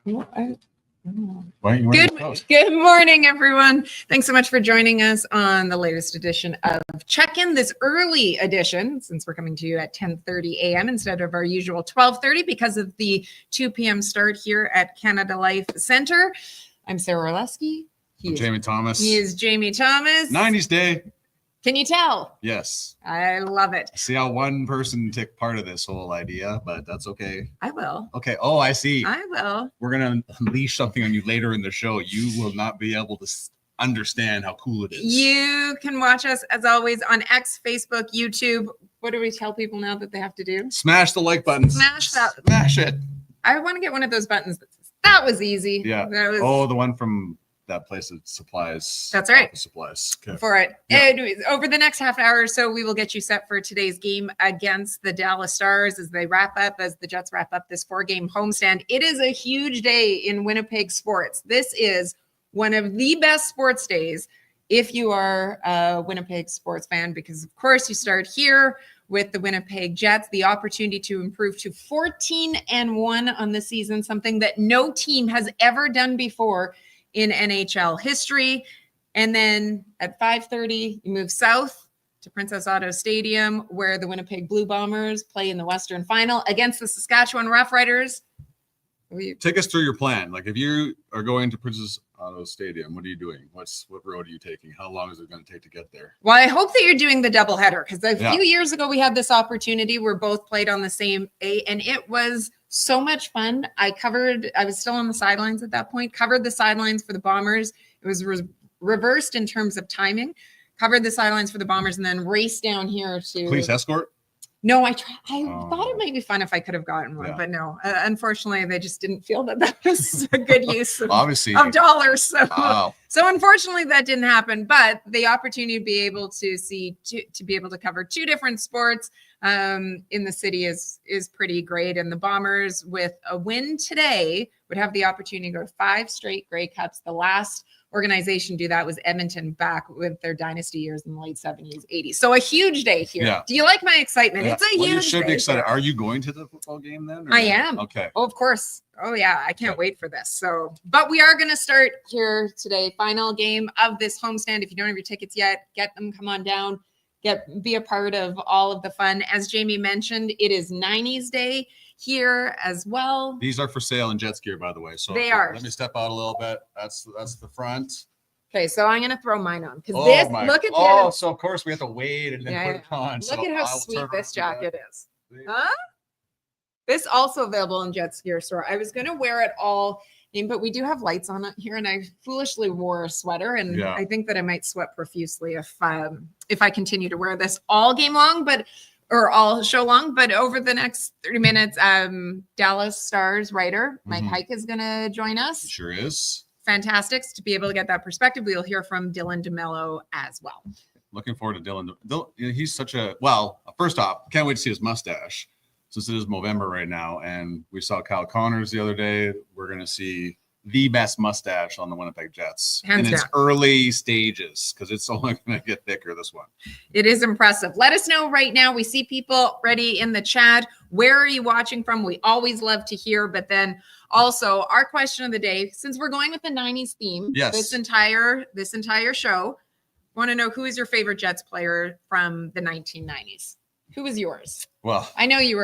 Good morning, everyone. Thanks so much for joining us on the latest edition of Check-In, this early edition, since we're coming to you at 10:30 a.m. instead of our usual 12:30 because of the 2 p.m. start here at Canada Life Centre. I'm Sarah Orlesky. I'm Jamie Thomas. He is Jamie Thomas. 90s Day. Can you tell? Yes. I love it. See how one person took part of this whole idea, but that's okay. I will. Okay. Oh, I see. I will. We're going to unleash something on you later in the show. You will not be able to understand how cool it is. You can watch us, as always, on X, Facebook, YouTube. What do we tell people now that they have to do? Smash the like button. Smash that. Smash it. I want to get one of those buttons that says, that was easy. Yeah. That was... Oh, the one from that place that supplies. That's right. Supplies. Okay. For it. Yeah. Anyways, over the next half hour or so, we will get you set for today's game against the Dallas Stars as the Jets wrap up this 4-game homestand. It is a huge day in Winnipeg sports. This is one of the best sports days if you are a Winnipeg sports fan, because of course you start here with the Winnipeg Jets, the opportunity to improve to 14-1 on the season, something that no team has ever done before in NHL history. And then at 5:30, you move south to Princess Auto Stadium, where the Winnipeg Blue Bombers play in the Western Final against the Saskatchewan Roughriders. Take us through your plan. Like, if you are going to Princess Auto Stadium, what are you doing? What road are you taking? How long is it going to take to get there? Well, I hope that you're doing the doubleheader, because a few years ago we had this opportunity where both played on the same day, and it was so much fun. I was still on the sidelines at that point, covered the sidelines for the Bombers. It was reversed in terms of timing, covered the sidelines for the Bombers, and then raced down here to... Police escort? No, I thought it might be fun if I could have gotten one, but no. Unfortunately, they just didn't feel that was a good use of dollars. So, so unfortunately, that didn't happen. But the opportunity to be able to cover two different sports in the city is pretty great. And the Bombers, with a win today, would have the opportunity to go to 5 straight Grey Cups. The last organization do that was Edmonton, back with their dynasty years in the late 70s, 80s. So a huge day here. Yeah. Do you like my excitement? Yeah. It's a huge day. You should be excited. Are you going to the football game then? I am. Okay. Oh, of course. Oh, yeah. I can't wait for this. So, but we are going to start here today. Final game of this homestand. If you don't have your tickets yet, get them. Come on down. Be a part of all of the fun. As Jamie mentioned, it is 90s Day here as well. These are for sale in Jets gear, by the way. So they are. Let me step out a little bit. That's the front. Okay, so I'm gonna throw mine on, because look at this. Oh, so of course we have to wait and then put it on. Look at how sweet this jacket is. Huh? This also available in Jets gear store. I was gonna wear it all in, but we do have lights on it here, and I foolishly wore a sweater, and I think that I might sweat profusely if I continue to wear this all game long, or all show long. But over the next 30 minutes, Dallas Stars writer Mike Heika is going to join us. Sure is. Fantastic to be able to get that perspective. We'll hear from Dylan DeMello as well. Looking forward to Dylan. He's first off, can't wait to see his mustache, since it is November right now. And we saw Kyle Connors the other day. We're going to see the best mustache on the Winnipeg Jets in its early stages, because it's only going to get thicker, this one. It is impressive. Let us know right now. We see people ready in the chat. Where are you watching from? We always love to hear. But then also our question of the day, since we're going with the 90s theme, this entire show, I want to know, who is your favorite Jets player from the 1990s? Who was yours? Well, I know you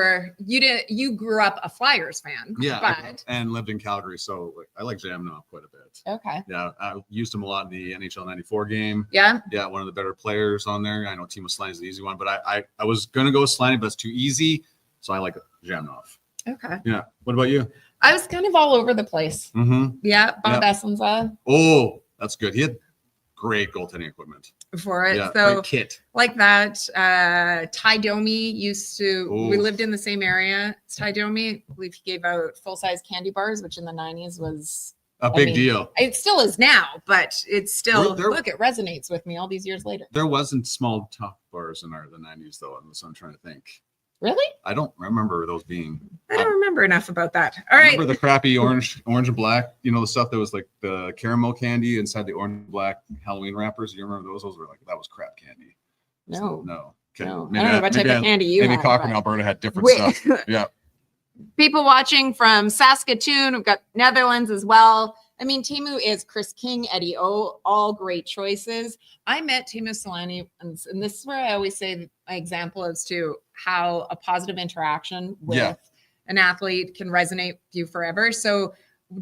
grew up a Flyers fan. Yeah, and lived in Calgary, so I like Jamnov quite a bit. Okay. Yeah, I used him a lot in the NHL 94 game. Yeah. Yeah, one of the better players on there. I know Timo Slaney is the easy one, but I was going to go with Slaney, but it's too easy, so I like Jamnov. Okay. Yeah. What about you? I was kind of all over the place. Mm-hmm. Yeah, Bob Essenza. Oh, that's good. He had great goaltending equipment for it. Yeah, so kit. Like that. Ty Domi we lived in the same area. Ty Domi, I believe he gave out full-size candy bars, which in the 90s was a big deal. It still is now, but it's still, it resonates with me all these years later. There wasn't small top bars in the 90s, though, unless I'm trying to think. Really? I don't remember those being. I don't remember enough about that. All right. Remember the crappy orange and black, the stuff that was like the caramel candy inside the orange and black Halloween wrappers. You remember those? Those were that was crap candy. No. No. Okay. No. Maybe, I don't know what type of candy you had. Maybe Cochrane, Alberta had different stuff. Yeah. people watching from Saskatoon. We've got Netherlands as well. I mean, Teemu is Chris King, Eddie O, all great choices. I met Teemu Selanne, and this is where I always say my example as to how a positive interaction with an athlete can resonate with you forever. So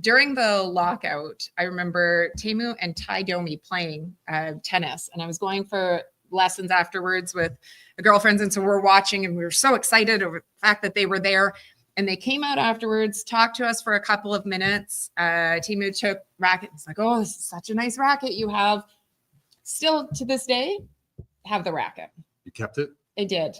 during the lockout, I remember Teemu and Ty Domi playing tennis, and I was going for lessons afterwards with the girlfriends. And so we're watching, and we were so excited over the fact that they were there. And they came out afterwards, talked to us for a couple of minutes. Teemu took racket. It's like, oh, this is such a nice racket you have. Still to this day, have the racket. You kept it? I did.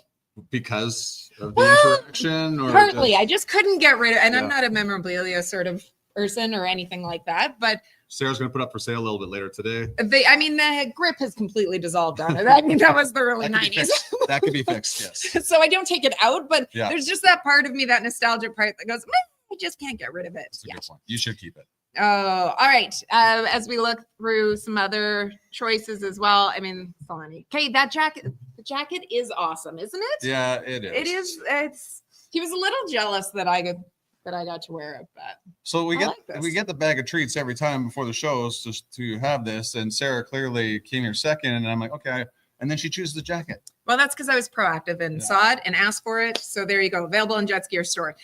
Because of the interaction? Or partly. I just couldn't get rid of it. And I'm not a memorabilia sort of person or anything like that. But Sarah's going to put up for sale a little bit later today. The grip has completely dissolved on it. I mean, that was the early 90s. That could be fixed, yes. So I don't take it out, but there's just that part of me, that nostalgic part that goes, I just can't get rid of it. That's a good point. You should keep it. Oh, all right. As we look through some other choices as well, I mean, Selanne. Okay, the jacket is awesome, isn't it? Yeah, it is. It is. He was a little jealous that I got to wear it, but so we get the bag of treats every time before the shows just to have this. And Sarah clearly came here second, and I'm like, okay. And then she chooses the jacket. Well, that's because I was proactive and saw it and asked for it. So there you go, available in Jets Gear Store.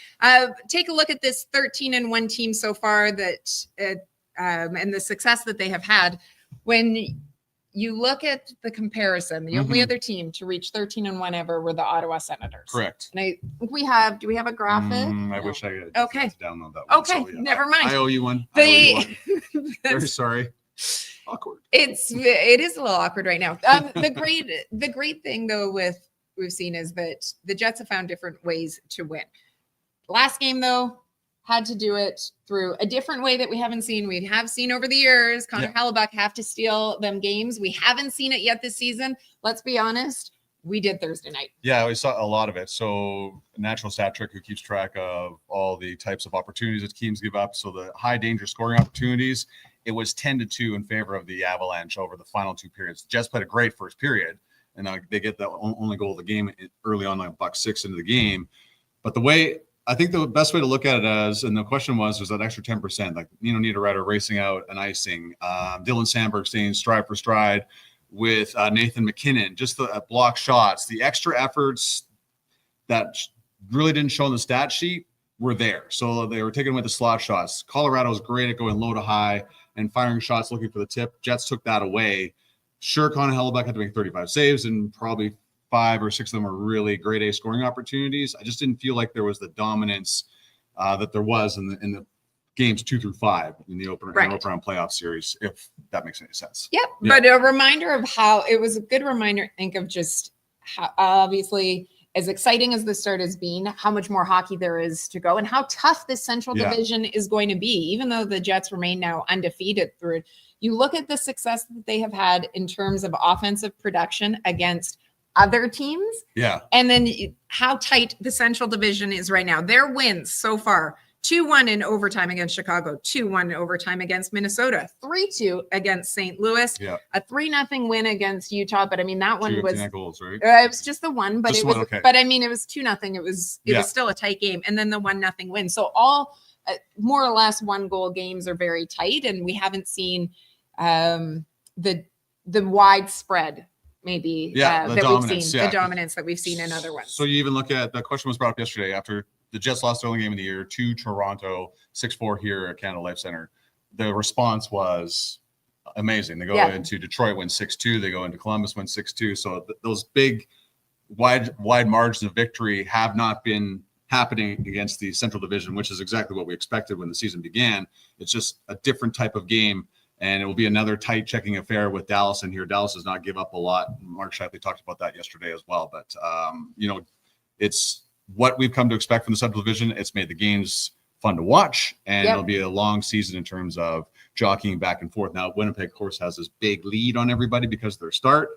Take a look at this 13-1 team so far that and the success that they have had. When you look at the comparison, the only other team to reach 13-1 ever were the Ottawa Senators. Correct. And I think do we have a graphic? I wish I could download that one. Okay, so, never mind. I owe you one. Very sorry. Awkward. It is a little awkward right now. The great thing though we've seen is that the Jets have found different ways to win. Last game though, had to do it through a different way that we haven't seen. We have seen over the years, Connor Hellebuck have to steal them games. We haven't seen it yet this season. Let's be honest. We did Thursday night. Yeah, we saw a lot of it. So natural stat trick who keeps track of all the types of opportunities that teams give up. So the high danger scoring opportunities, it was 10-2 in favor of the Avalanche over the final two periods. Jets played a great first period, and they get the only goal of the game early on, like $6 into the game. But I think the best way to look at it as, and the question was that extra 10%, like Niederreiter racing out and icing, Dylan Samberg staying stride for stride with Nathan McKinnon, just the block shots, the extra efforts that really didn't show on the stat sheet were there. So they were taking away the slot shots. Colorado's great at going low to high and firing shots looking for the tip. Jets took that away. Sure, Connor Hellebuck had to make 35 saves, and probably 5 or 6 of them were really grade A scoring opportunities. I just didn't feel like there was the dominance that there was in the games 2 through 5 in the opener round playoff series, if that makes any sense. Yep. But a reminder of how it was a good reminder, I think, of just how obviously as exciting as the start has been, how much more hockey there is to go and how tough this Central Division is going to be, even though the Jets remain now undefeated through it. You look at the success that they have had in terms of offensive production against other teams. Yeah. And then how tight the Central Division is right now. Their wins so far, 2-1 in overtime against Chicago, 2-1 in overtime against Minnesota, 3-2 against St. Louis, a 3-0 win against Utah. But I mean, that one was goals, right? It was just the one, but but I mean, it was 2-0. It was still a tight game. And then the 1-0 win. So all more or less 1-goal games are very tight. And we haven't seen the widespread maybe that we've seen, the dominance that we've seen in other ones. So you even look at, the question was brought up yesterday after the Jets lost their only game of the year to Toronto, 6-4 here at Canada Life Center. The response was amazing. They go into Detroit, win 6-2. They go into Columbus, win 6-2. So those big, wide margins of victory have not been happening against the Central Division, which is exactly what we expected when the season began. It's just a different type of game. And it will be another tight checking affair with Dallas in here. Dallas does not give up a lot. Mark Scheifele talked about that yesterday as well. But, it's what we've come to expect from the Central Division. It's made the games fun to watch, and it'll be a long season in terms of jockeying back and forth. Now, Winnipeg, of course, has this big lead on everybody because of their start,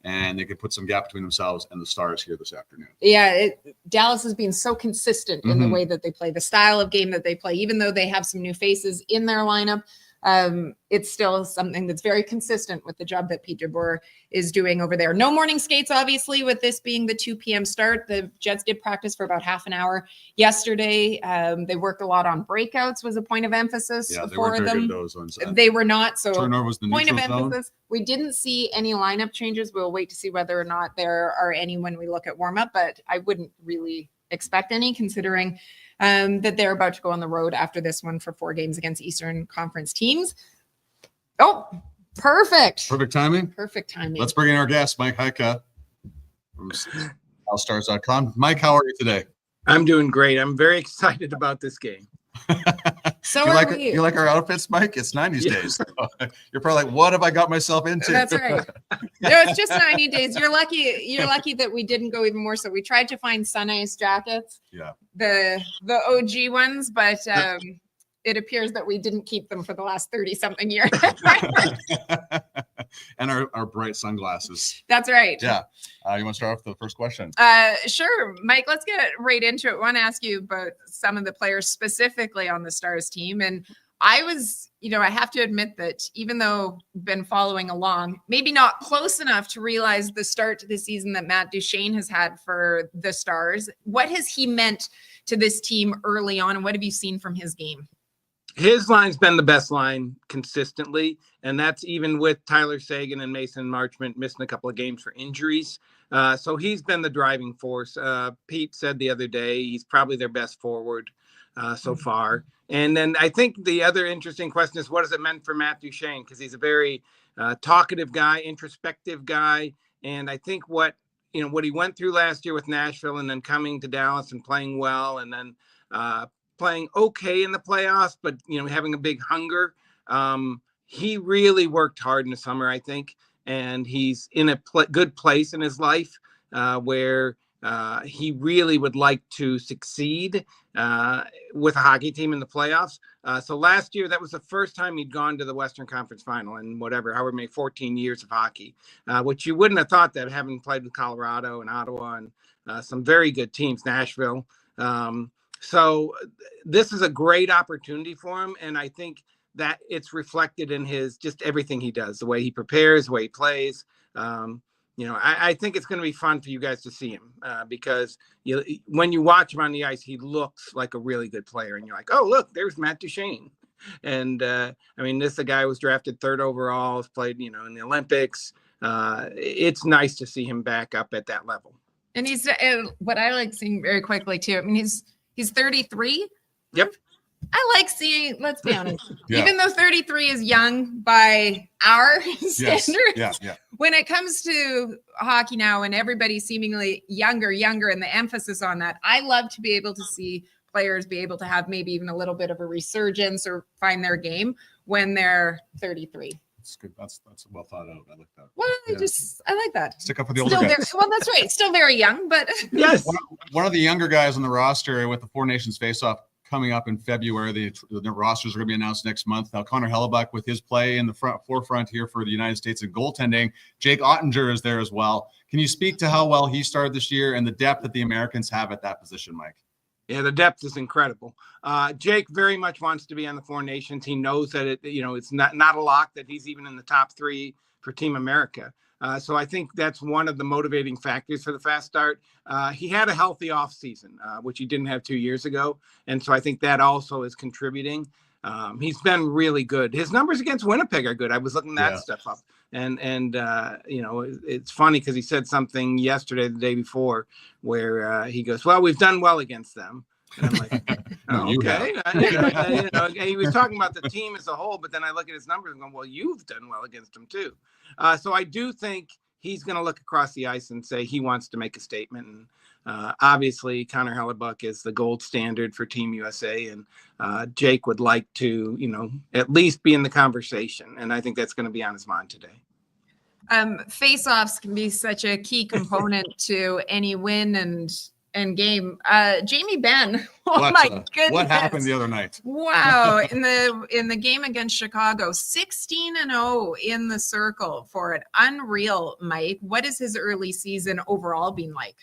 and they could put some gap between themselves and the Stars here this afternoon. Yeah, Dallas has been so consistent in the way that they play, the style of game that they play, even though they have some new faces in their lineup. it's still something that's very consistent with the job that Pete DeBoer is doing over there. No morning skates, obviously, with this being the 2 p.m. start. The Jets did practice for about half an hour yesterday. They worked a lot on breakouts, was a point of emphasis for them. Those ones. They were not. So turnover was the point of neutral emphasis. zone. We didn't see any lineup changes. We'll wait to see whether or not there are any when we look at warm-up, but I wouldn't really expect any, considering that they're about to go on the road after this one for 4 games against Eastern Conference teams. Oh, perfect. Perfect timing. Perfect timing. Let's bring in our guest, Mike Heika from allstars.com. Mike, how are you today? I'm doing great. I'm very excited about this game. So you like our outfits, Mike? It's 90s days. You're probably like, what have I got myself into? That's right. No, it's just 90 days. You're lucky that we didn't go even more. So we tried to find sun ice jackets. Yeah. The OG ones, but it appears that we didn't keep them for the last 30 something years. And our bright sunglasses. That's right. Yeah. You want to start off with the first question? Sure, Mike, let's get right into it. I want to ask you about some of the players specifically on the Stars team. And I was, I have to admit that even though I've been following along, maybe not close enough to realize the start to the season that Matt Duchene has had for the Stars. What has he meant to this team early on, and what have you seen from his game? His line's been the best line consistently, and that's even with Tyler Seguin and Mason Marchment missing a couple of games for injuries. So he's been the driving force. Pete said the other day he's probably their best forward so far. And then I think the other interesting question is, what has it meant for Matt Duchene? Because he's a very talkative guy, introspective guy. And I think what he went through last year with Nashville and then coming to Dallas and playing well and then playing okay in the playoffs, but, having a big hunger. He really worked hard in the summer, I think. And he's in a good place in his life where he really would like to succeed with a hockey team in the playoffs. So last year, that was the first time he'd gone to the Western Conference Final in however many 14 years of hockey, which you wouldn't have thought that, having played with Colorado and Ottawa and some very good teams, Nashville. So this is a great opportunity for him. And I think that it's reflected in his just everything he does, the way he prepares, the way he plays. I think it's going to be fun for you guys to see him because when you watch him on the ice, he looks like a really good player. And you're like, oh, look, there's Matt Duchene. And this is a guy who was drafted 3rd overall, has played, in the Olympics. It's nice to see him back up at that level. And he's what I like seeing very quickly too. He's 33. Yep. I like seeing, let's be honest, Yeah. even though 33 is young by our standards, Yeah. when it comes to hockey now and everybody seemingly younger, and the emphasis on that, I love to be able to see players be able to have maybe even a little bit of a resurgence or find their game when they're 33. That's good. That's well thought out. I like that. Well, I like that. Stick up for the older guys. Well, that's right. Still very young, but yes. One of the younger guys on the roster with the Four Nations face-off coming up in February. The rosters are going to be announced next month. Now, Connor Hellebuck with his play in the forefront here for the United States in goaltending. Jake Ottinger is there as well. Can you speak to how well he started this year and the depth that the Americans have at that position, Mike? Yeah, the depth is incredible. Jake very much wants to be on the Four Nations. He knows that it's not a lock that he's even in the top 3 for Team America. So I think that's one of the motivating factors for the fast start. He had a healthy offseason, which he didn't have 2 years ago. And so I think that also is contributing. He's been really good. His numbers against Winnipeg are good. I was looking that stuff up. And it's funny because he said something yesterday, the day before, where he goes, well, we've done well against them. And I'm like, oh, okay. He was talking about the team as a whole, but then I look at his numbers and go, well, you've done well against them too. So I do think he's going to look across the ice and say he wants to make a statement. And obviously, Connor Hellebuck is the gold standard for Team USA, and Jake would like to, at least be in the conversation. And I think that's going to be on his mind today. Face-offs can be such a key component to any win and game. Jamie Benn. Oh my goodness. What happened the other night? Wow. In the game against Chicago, 16-0 in the circle for it. Unreal, Mike. What has his early season overall been like?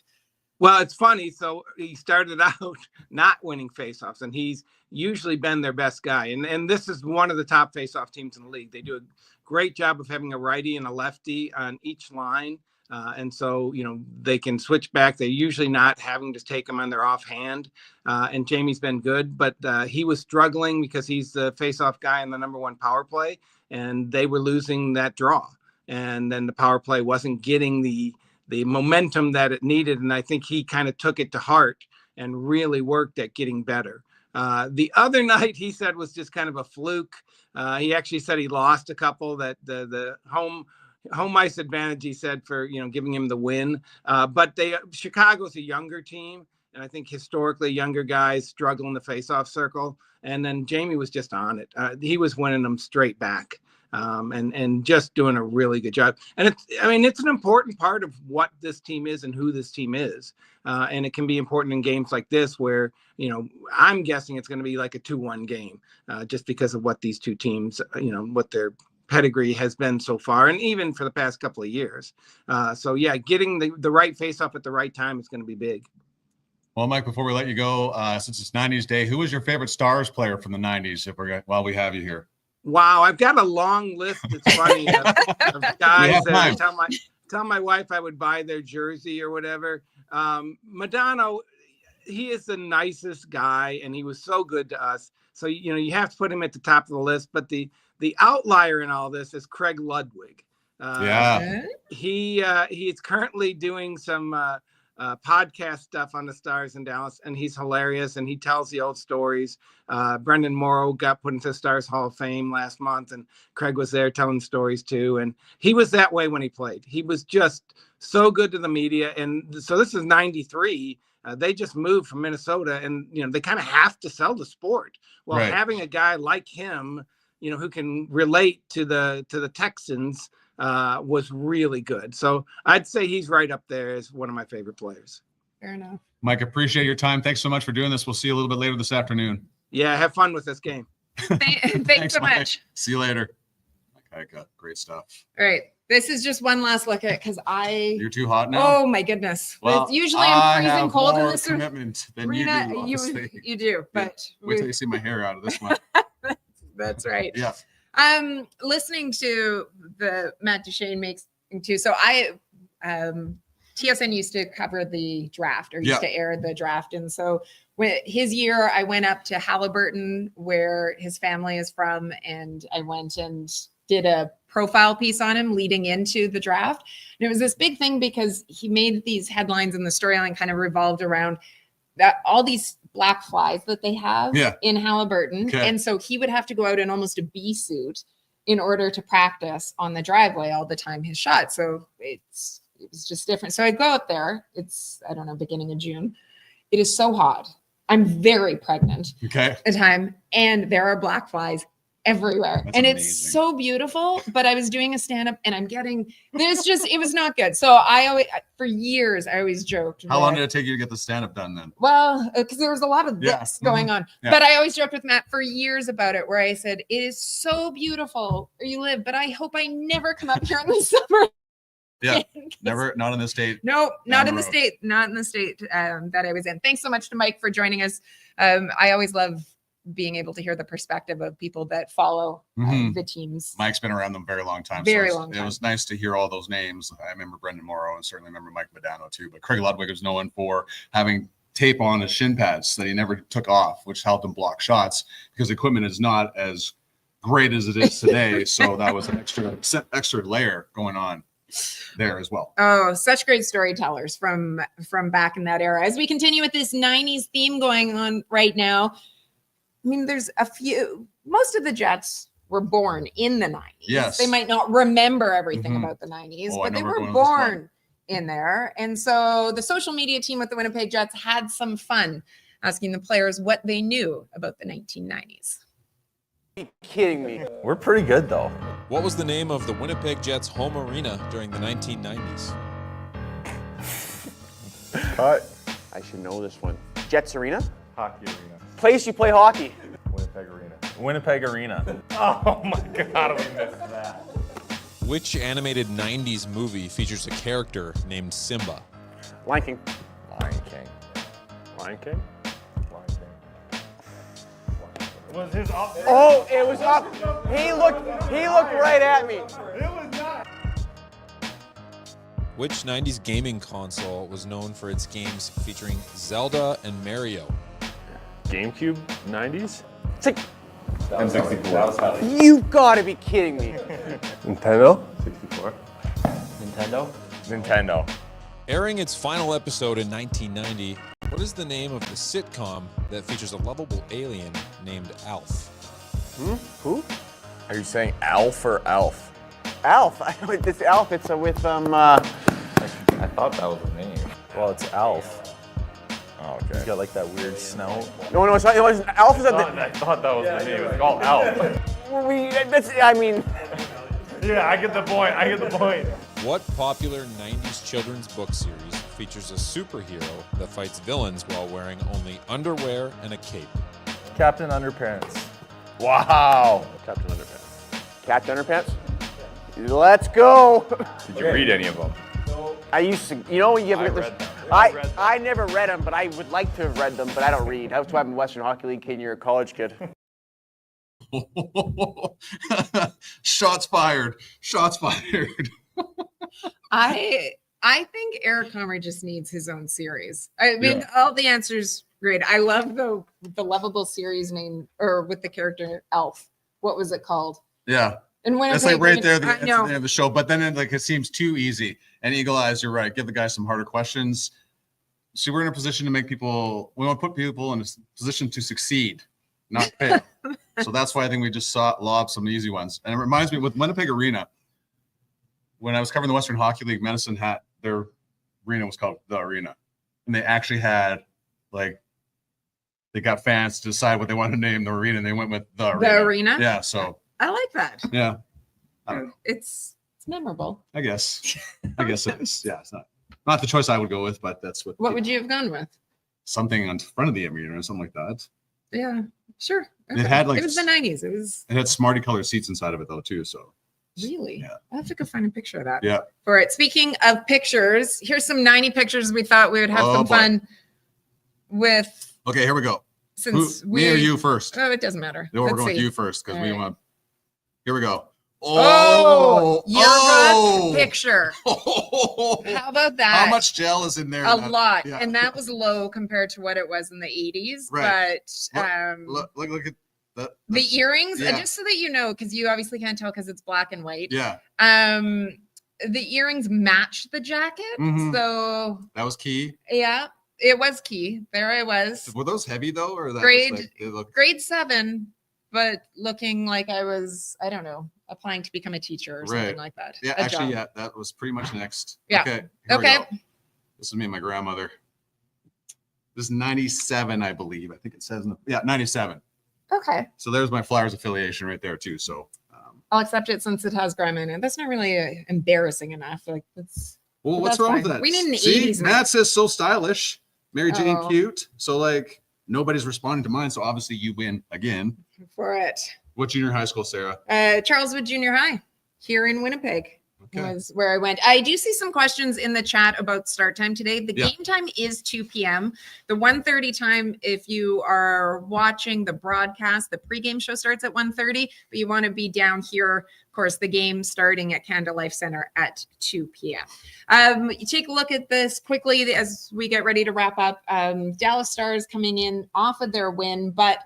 Well, it's funny. So he started out not winning faceoffs, and he's usually been their best guy. And this is one of the top faceoff teams in the league. They do a great job of having a righty and a lefty on each line. And so, they can switch back. They're usually not having to take them on their offhand. And Jamie's been good, but he was struggling because he's the faceoff guy in the number one power play, and they were losing that draw. And then the power play wasn't getting the momentum that it needed. And I think he kind of took it to heart and really worked at getting better. The other night he said was just kind of a fluke. He actually said he lost a couple, that the home ice advantage, he said, for, giving him the win. But Chicago's a younger team. And I think historically younger guys struggle in the faceoff circle. And then Jamie was just on it. He was winning them straight back. And just doing a really good job. And it's an important part of what this team is and who this team is. And it can be important in games like this where, I'm guessing it's going to be like a 2-1 game, just because of what these two teams, what their pedigree has been so far, and even for the past couple of years. So yeah, getting the right face-off at the right time is going to be big. Well, Mike, before we let you go, since it's 90s Day, who was your favorite Stars player from the 90s, while we have you here? Wow, I've got a long list. It's funny of guys that I tell my wife I would buy their jersey or whatever. Modano, he is the nicest guy, and he was so good to us. So you have to put him at the top of the list. But the outlier in all this is Craig Ludwig. He is currently doing some podcast stuff on the Stars in Dallas, and he's hilarious, and he tells the old stories. Brendan Morrow got put into the Stars Hall of Fame last month, and Craig was there telling stories too, and he was that way when he played. He was just so good to the media. And so this is 93. They just moved from Minnesota, and they kind of have to sell the sport. Well, right. Having a guy like him, who can relate to the Texans, was really good. So I'd say he's right up there as one of my favorite players. Fair enough. Mike, appreciate your time. Thanks so much for doing this. We'll see you a little bit later this afternoon. Yeah, have fun with this game. Thanks so Mike. much. See you later. Mike Heika, great stuff. All right. This is just one last look at, because You're too hot now? Oh my goodness. Well, Usually I'm freezing have cold in more this commitment than arena. you do. You do, but Wait till you see my hair out of this one. that's right. Yeah. Listening to the Matt Duchene makes too. So TSN used to cover the draft, or used to air the draft. And so his year, I went up to Halliburton, where his family is from, and I went and did a profile piece on him leading into the draft. And it was this big thing because he made these headlines, and the storyline kind of revolved around that all these black flies that they have in Halliburton. Okay. And so he would have to go out in almost a bee suit in order to practice on the driveway all the time his shot. So it was just different. So I go out there. It's, I don't know, beginning of June. It is so hot. I'm very pregnant at the time, and there are black flies everywhere. That's amazing. It's so beautiful. But I was doing a stand-up, and I'm getting this, it was not good. So for years, I always joked. How long did it take you to get the stand-up done then? Well, because there was a lot of this going on. Yeah. But I always joked with Matt for years about it, where I said, it is so beautiful where you live, but I hope I never come up here in the summer. Yeah, never, not in the state. No, not in the state that I was in. Thanks so much to Mike for joining us. I always love being able to hear the perspective of people that follow the teams. Mike's been around them a very long time. It was nice to hear all those names. I remember Brendan Morrow, and certainly remember Mike Modano too. But Craig Ludwig was known for having tape on his shin pads that he never took off, which helped him block shots, because equipment is not as great as it is today. So that was an extra layer going on there as well. Oh, such great storytellers from back in that era. As we continue with this 90s theme going on right now, I mean, there's most of the Jets were born in the 90s. Yes. They might not remember everything about the 90s, but they were born in there. And so the social media team with the Winnipeg Jets had some fun asking the players what they knew about the 1990s. Are you kidding me? We're pretty good, though. What was the name of the Winnipeg Jets' home arena during the 1990s? Cut. I should know this one. Jets Arena? Hockey arena. Place you play hockey? Winnipeg Arena. Winnipeg Arena. Oh my God, we missed that. Which animated 90s movie features a character named Simba? Lion King. Lion Lion King? Lion King. Was his up there? Oh, it was up. He looked right at me. Which 90s gaming console was known for its games featuring Zelda and Mario? GameCube 90s? N64. You gotta be kidding me. Nintendo? 64. Nintendo. Airing its final episode in 1990, what is the name of the sitcom that features a lovable alien named Alf? Who? Are you saying Alf or Alf? Alf. I know it's Alf. It's with I thought that was a name. Well, it's Alf. Oh, okay. He's got like that weird snout. No, it's not. Alf is at I thought that was the name. It's called Alf. Yeah, I get the point. What popular 90s children's book series features a superhero that fights villains while wearing only underwear and a cape? Captain Underpants. Wow. Captain Underpants. Let's go. Did you read any of them? I used to, you know, you I ever read them. I never read them, but I would like to have read them, but I don't read. That's why I'm a Western Hockey League kid and you're a college kid. Shots fired. Shots fired. I think Eric Comrie just needs his own series. I mean, all the answers great. I love the lovable series name or with the character Elf. What was it called? Yeah. And when It's like right there, I the know. end of the show. But then it seems too easy. And Eagle Eyes, you're right. Give the guy some harder questions. See, we're in a position to make people, we want to put people in a position to succeed, not fail. So that's why I think we just lob some easy ones. And it reminds me with Winnipeg Arena, when I was covering the Western Hockey League, Medicine had their arena was called the Arena. And they actually had they got fans to decide what they wanted to name the arena, and they went with the Arena. The Arena? Yeah. So I like that. yeah. I don't know. It's memorable. I guess it is. Yeah, it's not the choice I would go with, but that's What would you have gone with? something on front of the arena or something like that. Yeah, sure. It had it was the 90s. It was It had smarty colored seats inside of it though too. So really. Yeah. I'll have to go find a picture of that. yeah. For it. Speaking of pictures, here's some 90 pictures we thought we would have Oh, some boy. fun with Okay, here we go. since Me or you first? Oh, it doesn't matter. No, we're Let's going with see. you first because we All right. want. Here we go. Oh, yearbook oh. picture. How about that? How much gel is in there? A lot. Yeah. And that was low compared to what it was in the 80s. Right. But Look at that. the earrings, yeah. just so that you know, because you obviously can't tell because it's black and white. Yeah, The earrings match the jacket. Mhm. So that was key. yeah, it was key. There I was. Were those heavy though, or that Grade- just, they look? Grade 7, but looking like I was, I don't know, applying to become a teacher or something Right. like that. Yeah, A actually, job. yeah, that was pretty much next. Yeah. Okay. Here we Okay. go. This is me and my grandmother. This is 97, I believe. I think it says, 97. Okay. So there's my Flyers affiliation right there too. So, I'll accept it since it has grandma in it. That's not really embarrassing enough. Like that's well, But what's that's wrong with fine. that? We need an See, 80s Matt says so stylish. Mary Jane Oh. cute. So nobody's responding to mine. So obviously you win again. for it. What junior high school, Sarah? Charleswood Junior High here in Winnipeg. Okay. Was where I went. I do see some questions in the chat about start time today. The Yeah. game time is 2 p.m. The 1:30 time, if you are watching the broadcast, the pregame show starts at 1:30, but you want to be down here. Of course, the game starting at Canada Life Center at 2 p.m. You take a look at this quickly as we get ready to wrap up. Dallas Stars coming in off of their win, but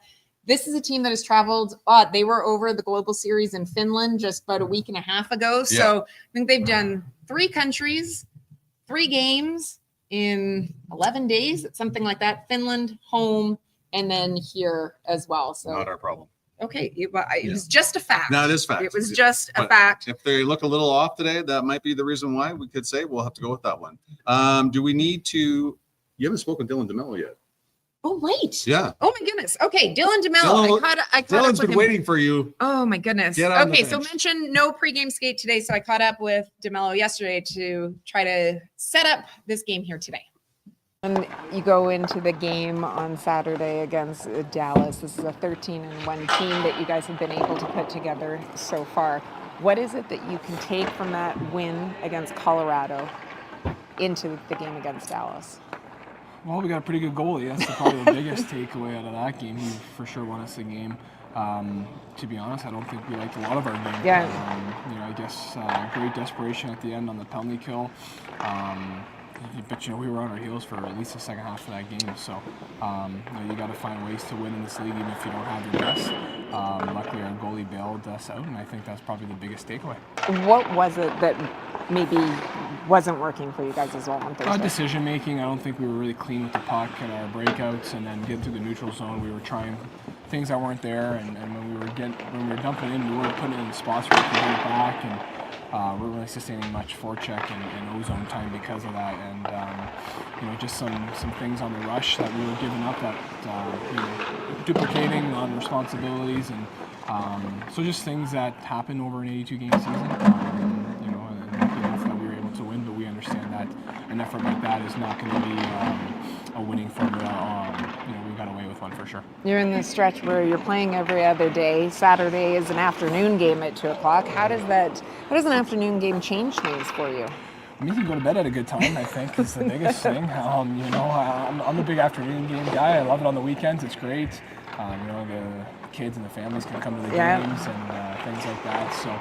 this is a team that has traveled. They were over the Global Series in Finland just about a week and a half ago. So I think they've done 3 countries, 3 games in 11 days. It's something like that. Finland, home, and then here as well. So, Not our problem. okay. It was just a fact. No, it is fact. It was just a But fact. If they look a little off today, that might be the reason why. We could say we'll have to go with that one. Do we need to? You haven't spoken Dylan DeMello yet. Oh, wait. Yeah. Oh, my goodness. Okay. Dylan DeMello. Dylan- I caught Dylan's up with been him. waiting for you. Oh my goodness. Get on the Okay, so bench. mention no pregame skate today. So I caught up with DeMello yesterday to try to set up this game here today. And you go into the game on Saturday against Dallas. This is a 13-1 team that you guys have been able to put together so far. What is it that you can take from that win against Colorado into the game against Dallas? Well, we got a pretty good goalie. That's probably the biggest takeaway out of that game. He for sure won us the game. To be honest, I don't think we liked a lot of our game. Yeah. I guess great desperation at the end on the penalty kill. But we were on our heels for at least the second half of that game. So you got to find ways to win in this league, even if you don't have your best. Luckily, our goalie bailed us out, and I think that's probably the biggest takeaway. What was it that maybe wasn't working for you guys as well on Thursday? Decision making. I don't think we were really clean with the puck and our breakouts, and then getting through the neutral zone, we were trying things that weren't there. And when we were dumping in, we weren't putting it in the spots where we could get it back, and we're really sustaining much forecheck and O-zone time because of that. And just some things on the rush that we were giving up, that duplicating on responsibilities, and so just things that happen over an 82-game season. That we were able to win, but we understand that an effort like that is not going to be a winning formula. We got away with one for sure. You're in this stretch where you're playing every other day. Saturday is an afternoon game at 2:00. How does an afternoon game change things for you? You can go to bed at a good time, I think, is the biggest thing. I'm a big afternoon game guy. I love it on the weekends. It's great. The kids and the families can come to the games and things like that. So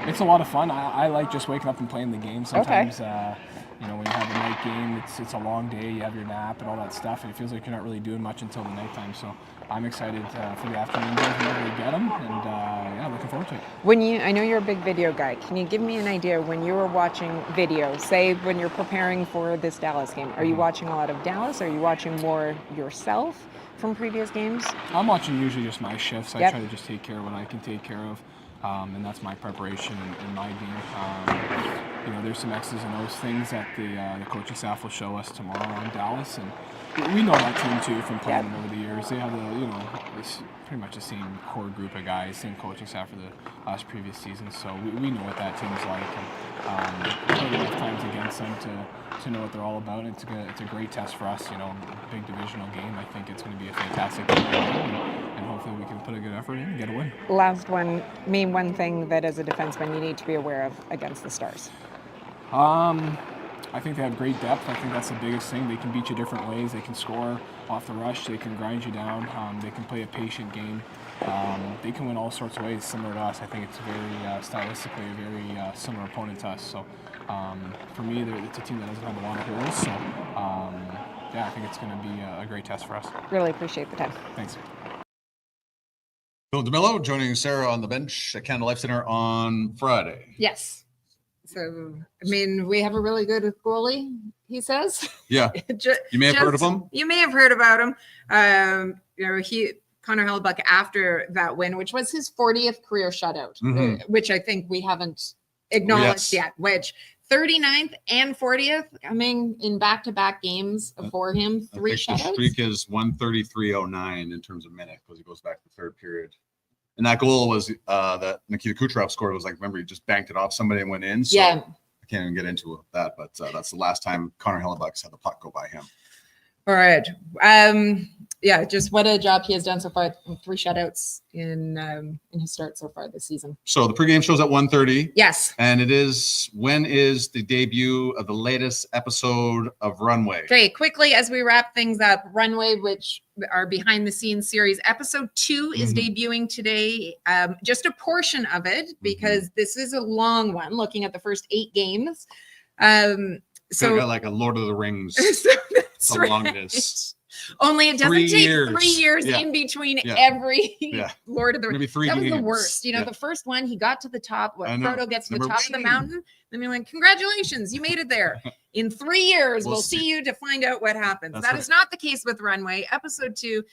it's a lot of fun. I like just waking up and playing the game. Sometimes, when you have a night game, it's a long day. You have your nap and all that stuff, and it feels like you're not really doing much until the nighttime. So I'm excited for the afternoon games whenever we get them, and looking forward to it. I know you're a big video guy. Can you give me an idea when you were watching video, say when you're preparing for this Dallas game? Are you watching a lot of Dallas? Are you watching more yourself from previous games? I'm watching usually just my shifts. I try to just take care of what I can take care of, and that's my preparation in my game. There's some X's and O's things that the coaching staff will show us tomorrow in Dallas, and we know that team too from playing them over the years. They have it's pretty much the same core group of guys, same coaching staff for the last previous season, so we know what that team's like, and played enough times against them to know what they're all about. It's a great test for us, big divisional game. I think it's going to be a fantastic game, and hopefully we can put a good effort in and get a win. Last one, name one thing that as a defenseman you need to be aware of against the Stars. I think they have great depth. I think that's the biggest thing. They can beat you different ways. They can score off the rush. They can grind you down. They can play a patient game. They can win all sorts of ways similar to us. I think it's very stylistically a very similar opponent to us. So for me, it's a team that doesn't have a lot of holes. So I think it's going to be a great test for us. Really appreciate the time. Thanks. Bill DeMillo joining Sarah on the bench at Canada Life Center on Friday. Yes. So, we have a really good goalie, he says. Yeah. You may have heard of him. You may have heard about him. Connor Hellebuyck, after that win, which was his 40th career shutout, which I think we haven't acknowledged yet, which 39th and 40th coming in back-to-back games for him, 3 shutouts. The streak is 133.09 in terms of minute because he goes back to the third period. And that goal was that Nikita Kucherov scored. It was remember, he just banked it off somebody and went in. So I can't even get into that, but that's the last time Connor Hellebuyck's had the puck go by him. All right. Just what a job he has done so far. 3 shutouts in his start so far this season. So the pregame show's at 1:30. Yes. And when is the debut of the latest episode of Runway? Okay, quickly as we wrap things up, Runway, which our behind the scenes series, episode 2 is debuting today. Just a portion of it because this is a long one, looking at the first 8 games. So got like a Lord of the Rings. That's the longest. Only it doesn't 3 take years. 3 years in between every Lord of the Rings. That was the worst. The first one, he got to the top. Frodo gets to the top of the mountain. Then we went, congratulations, you made it there. In 3 years, we'll see you to find out what happens. That is not the case with Runway. Episode 2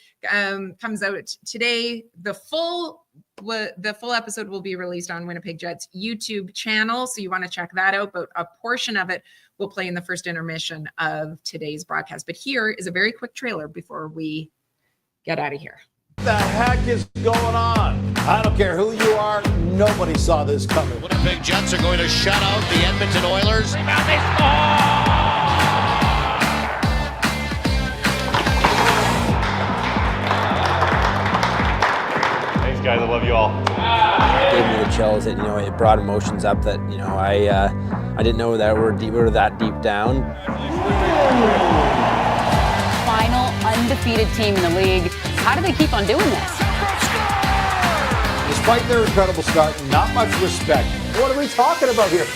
comes out today. The full episode will be released on Winnipeg Jets YouTube channel. So you want to check that out. But a portion of it will play in the first intermission of today's broadcast. But here is a very quick trailer before we get out of here. What the heck is going on? I don't care who you are. Nobody saw this coming. Winnipeg Jets are going to shut out the Edmonton Oilers. Rebound, they score! Thanks, guys. I love you all. It gave me the chills. It brought emotions up that I didn't know that we were that deep down. final undefeated team in the league. How do they keep on doing this? Despite their incredible start, not much respect. What are we talking about here?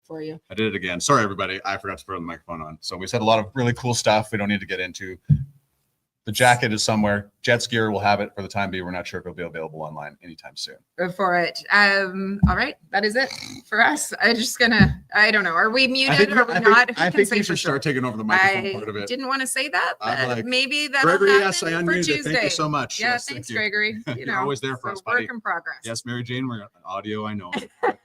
For you. I did it again. Sorry, everybody. I forgot to throw the microphone on. So we said a lot of really cool stuff we don't need to get into. The jacket is somewhere. Jets gear will have it for the time being. We're not sure if it'll be available online anytime soon. For it. All right. That is it for us. I don't know. Are we muted or are we not? I think you should start taking over the microphone part of it. Didn't want to say that, but like, maybe that'll Gregory, happen yes, I for unmuted. Tuesday. Thank you so much. Yeah, Yes, thanks, thank you. Gregory. You're always there for us, buddy. Work in progress. Yes, Mary Jane, we're audio. I know.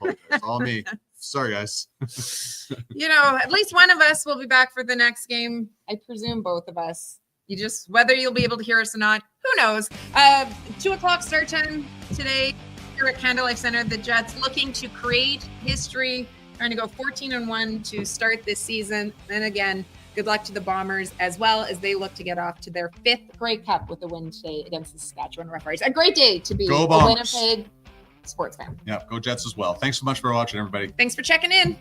It's all me. Sorry, guys. At least one of us will be back for the next game. I presume both of us. Whether you'll be able to hear us or not, who knows? 2:00 start time today here at Canada Life Center. The Jets looking to create history, trying to go 14-1 to start this season. And again, good luck to the Bombers as well as they look to get off to their 5th Grey Cup with a win today against the Saskatchewan Roughriders. A great day to be a Winnipeg sports fan. Yeah, go Jets as well. Thanks so much for watching, everybody. Thanks for checking in.